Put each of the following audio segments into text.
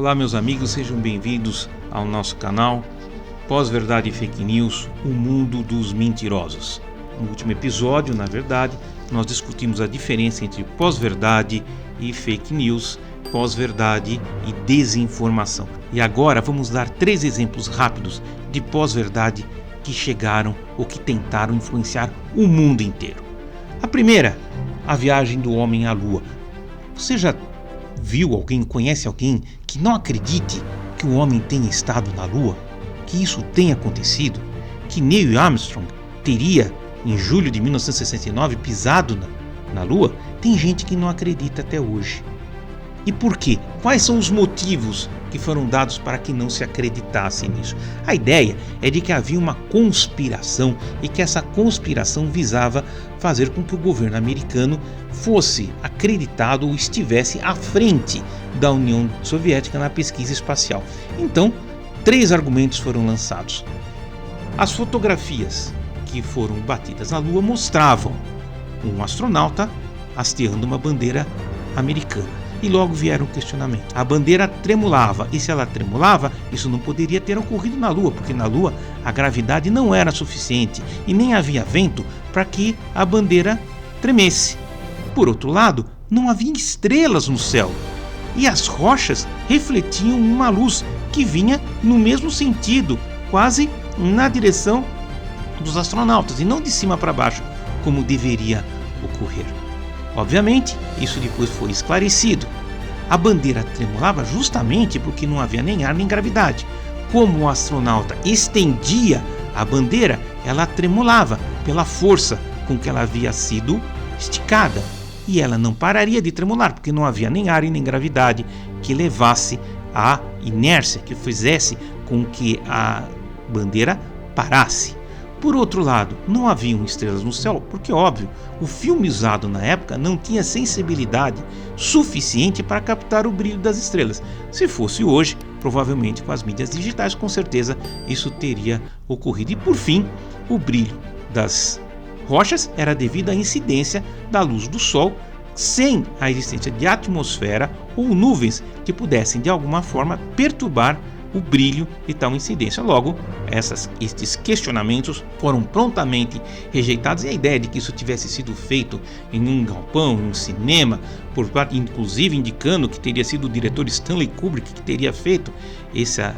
Olá meus amigos, sejam bem-vindos ao nosso canal Pós-Verdade e Fake News, o mundo dos mentirosos. No último episódio, na verdade, nós discutimos a diferença entre pós-verdade e fake news, pós-verdade e desinformação. E agora vamos dar 3 exemplos rápidos de pós-verdade que chegaram ou que tentaram influenciar o mundo inteiro. A primeira, a viagem do homem à Lua. Você já viu alguém, conhece alguém que não acredite que o homem tenha estado na Lua? Que isso tenha acontecido? Que Neil Armstrong teria, em julho de 1969, pisado na Lua? Tem gente que não acredita até hoje. E por quê? Quais são os motivos que foram dados para que não se acreditasse nisso? A ideia é de que havia uma conspiração e que essa conspiração visava fazer com que o governo americano fosse acreditado ou estivesse à frente da União Soviética na pesquisa espacial. Então, 3 argumentos foram lançados. As fotografias que foram batidas na Lua mostravam um astronauta hasteando uma bandeira americana. E logo vieram questionamentos. A bandeira tremulava, e se ela tremulava, isso não poderia ter ocorrido na Lua, porque na Lua a gravidade não era suficiente e nem havia vento para que a bandeira tremesse. Por outro lado, não havia estrelas no céu, e as rochas refletiam uma luz que vinha no mesmo sentido, quase na direção dos astronautas, e não de cima para baixo, como deveria ocorrer. Obviamente, isso depois foi esclarecido. A bandeira tremulava justamente porque não havia nem ar nem gravidade. Como o astronauta estendia a bandeira, ela tremulava pela força com que ela havia sido esticada. E ela não pararia de tremular porque não havia nem ar e nem gravidade que levasse à inércia, que fizesse com que a bandeira parasse. Por outro lado, não haviam estrelas no céu porque, óbvio, o filme usado na época não tinha sensibilidade suficiente para captar o brilho das estrelas. Se fosse hoje, provavelmente com as mídias digitais, com certeza isso teria ocorrido. E por fim, o brilho das rochas era devido à incidência da luz do Sol, sem a existência de atmosfera ou nuvens que pudessem de alguma forma perturbar o brilho de tal incidência. Logo, estes questionamentos foram prontamente rejeitados, e a ideia de que isso tivesse sido feito em um galpão, em um cinema, inclusive indicando que teria sido o diretor Stanley Kubrick que teria feito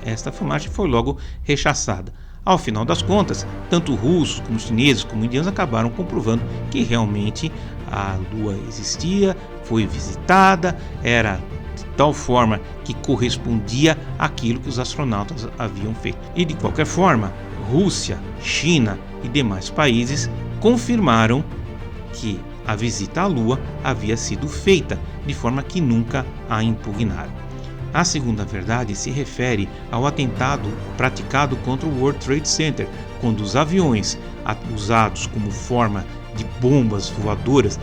esta filmagem, foi logo rechaçada. Ao final das contas, tanto russos como chineses como indianos acabaram comprovando que realmente a Lua existia, foi visitada, era de tal forma que correspondia àquilo que os astronautas haviam feito. E de qualquer forma, Rússia, China e demais países confirmaram que a visita à Lua havia sido feita, de forma que nunca a impugnaram. A segunda verdade se refere ao atentado praticado contra o World Trade Center, quando os aviões usados como forma de bombas voadoras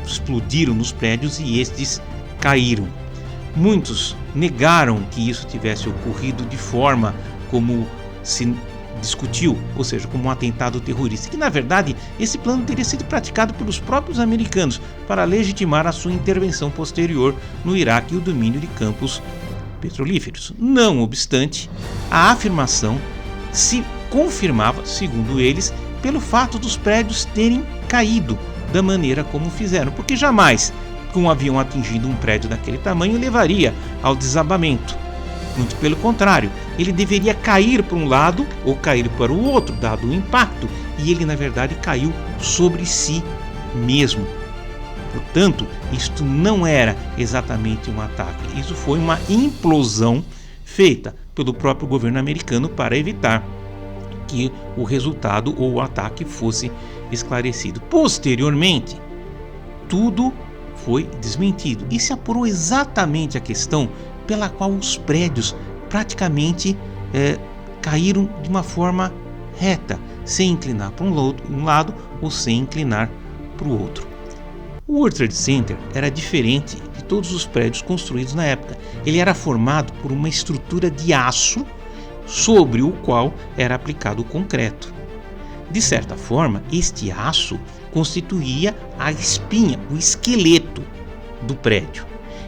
explodiram nos prédios e estes caíram. Muitos negaram que isso tivesse ocorrido de forma como se discutiu, ou seja, como um atentado terrorista, que na verdade esse plano teria sido praticado pelos próprios americanos para legitimar a sua intervenção posterior no Iraque e o domínio de campos petrolíferos. Não obstante, a afirmação se confirmava, segundo eles, pelo fato dos prédios terem caído da maneira como fizeram, porque jamais um avião atingindo um prédio daquele tamanho levaria ao desabamento. Muito pelo contrário, ele deveria cair para um lado ou cair para o outro, dado o impacto, e ele na verdade caiu sobre si mesmo. Portanto, isto não era exatamente um ataque, isso foi uma implosão feita pelo próprio governo americano para evitar que o resultado ou o ataque fosse esclarecido. Posteriormente, tudo foi desmentido e se apurou exatamente a questão pela qual os prédios praticamente caíram de uma forma reta, sem inclinar para um lado ou sem inclinar para o outro. O World Trade Center era diferente de todos os prédios construídos na época. Ele era formado por uma estrutura de aço sobre o qual era aplicado o concreto. De certa forma, este aço constituía a espinha, o esqueleto do prédio.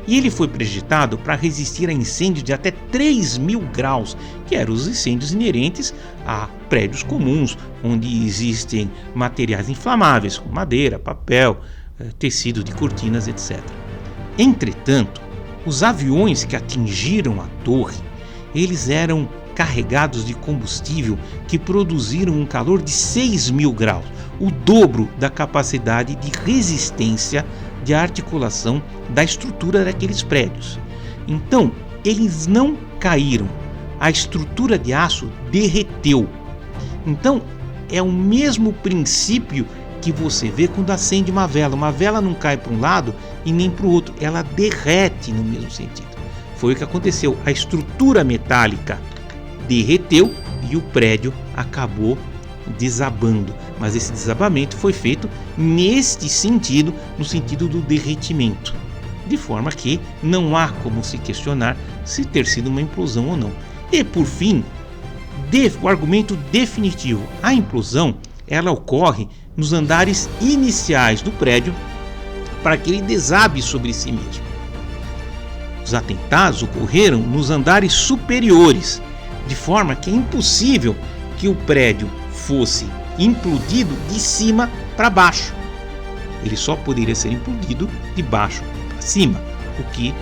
e ele foi projetado para resistir a incêndios de até 3.000 graus, que eram os incêndios inerentes a prédios comuns, onde existem materiais inflamáveis, como madeira, papel, tecido de cortinas, etc. Entretanto, os aviões que atingiram a torre, eles eram carregados de combustível que produziram um calor de 6.000 graus, o dobro da capacidade de resistência de articulação da estrutura daqueles prédios. Então, eles não caíram, a estrutura de aço derreteu. Então, é o mesmo princípio que você vê quando acende uma vela. Uma vela não cai para um lado e nem para o outro, ela derrete no mesmo sentido. Foi o que aconteceu, a estrutura metálica derreteu e o prédio acabou desabando, mas esse desabamento foi feito neste sentido, no sentido do derretimento, de forma que não há como se questionar se ter sido uma implosão ou não. E por fim, o argumento definitivo, a implosão ela ocorre nos andares iniciais do prédio para que ele desabe sobre si mesmo. Os atentados ocorreram nos andares superiores, de forma que é impossível que o prédio fosse implodido de cima para baixo. Ele só poderia ser implodido de baixo para cima, o que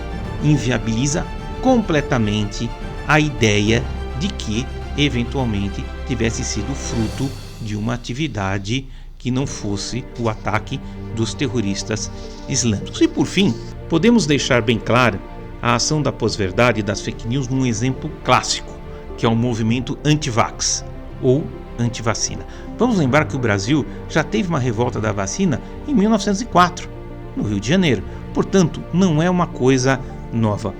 inviabiliza completamente a ideia de que eventualmente tivesse sido fruto de uma atividade que não fosse o ataque dos terroristas islâmicos. E por fim, podemos deixar bem clara a ação da pós-verdade e das fake news num exemplo clássico, que é o movimento anti-vax ou anti-vacina. Vamos lembrar que o Brasil já teve uma revolta da vacina em 1904, no Rio de Janeiro. Portanto, não é uma coisa nova.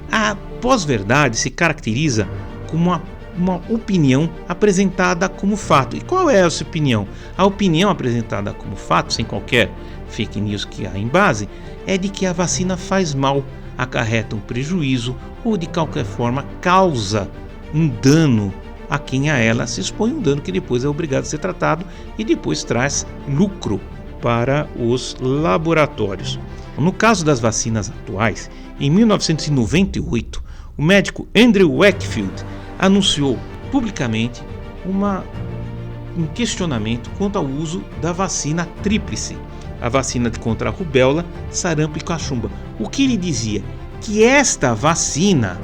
A pós-verdade se caracteriza como uma opinião apresentada como fato. E qual é essa opinião? A opinião apresentada como fato, sem qualquer fake news que há em base, é de que a vacina faz mal, acarreta um prejuízo ou de qualquer forma causa um dano a quem a ela se expõe, um dano que depois é obrigado a ser tratado e depois traz lucro para os laboratórios. No caso das vacinas atuais, em 1998, o médico Andrew Wakefield anunciou publicamente um questionamento quanto ao uso da vacina tríplice, a vacina contra a rubéola, sarampo e cachumba. O que ele dizia? Que esta vacina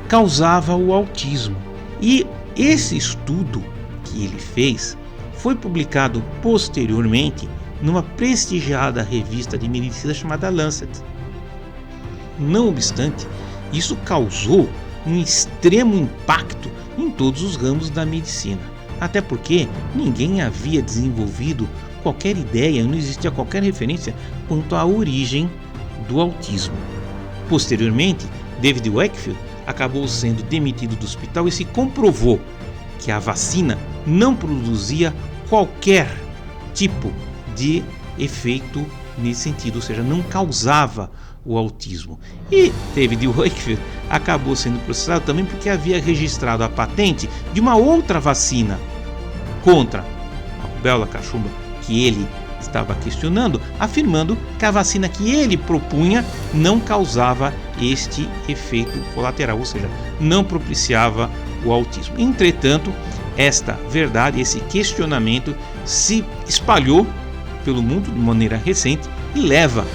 causava o autismo. E esse estudo que ele fez foi publicado posteriormente numa prestigiada revista de medicina chamada Lancet. Não obstante, isso causou um extremo impacto em todos os ramos da medicina, até porque ninguém havia desenvolvido qualquer ideia, não existia qualquer referência quanto à origem do autismo. Posteriormente, David Wakefield acabou sendo demitido do hospital e se comprovou que a vacina não produzia qualquer tipo de efeito nesse sentido, ou seja, não causava o autismo. E David Wakefield acabou sendo processado também porque havia registrado a patente de uma outra vacina contra a rubéola, cachumba, que ele estava questionando, afirmando que a vacina que ele propunha não causava este efeito colateral, ou seja, não propiciava o autismo. Entretanto, esta verdade, esse questionamento se espalhou pelo mundo de maneira recente e leva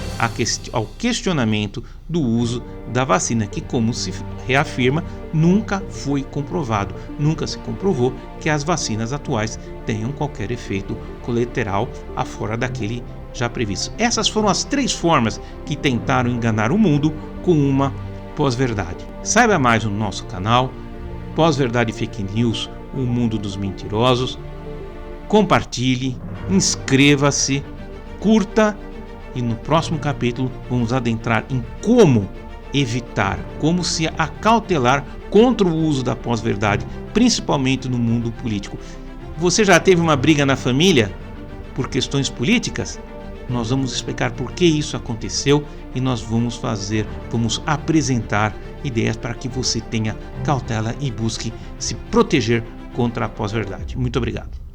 ao questionamento do uso da vacina, que, como se reafirma, nunca foi comprovado, nunca se comprovou que as vacinas atuais tenham qualquer efeito colateral afora daquele já previsto. Essas foram as 3 formas que tentaram enganar o mundo com uma pós-verdade. Saiba mais no nosso canal, Pós-Verdade Fake News, o mundo dos mentirosos. Compartilhe, inscreva-se, curta e no próximo capítulo vamos adentrar em como evitar, como se acautelar contra o uso da pós-verdade, principalmente no mundo político. Você já teve uma briga na família por questões políticas? Nós vamos explicar por que isso aconteceu e nós vamos apresentar ideias para que você tenha cautela e busque se proteger contra a pós-verdade. Muito obrigado.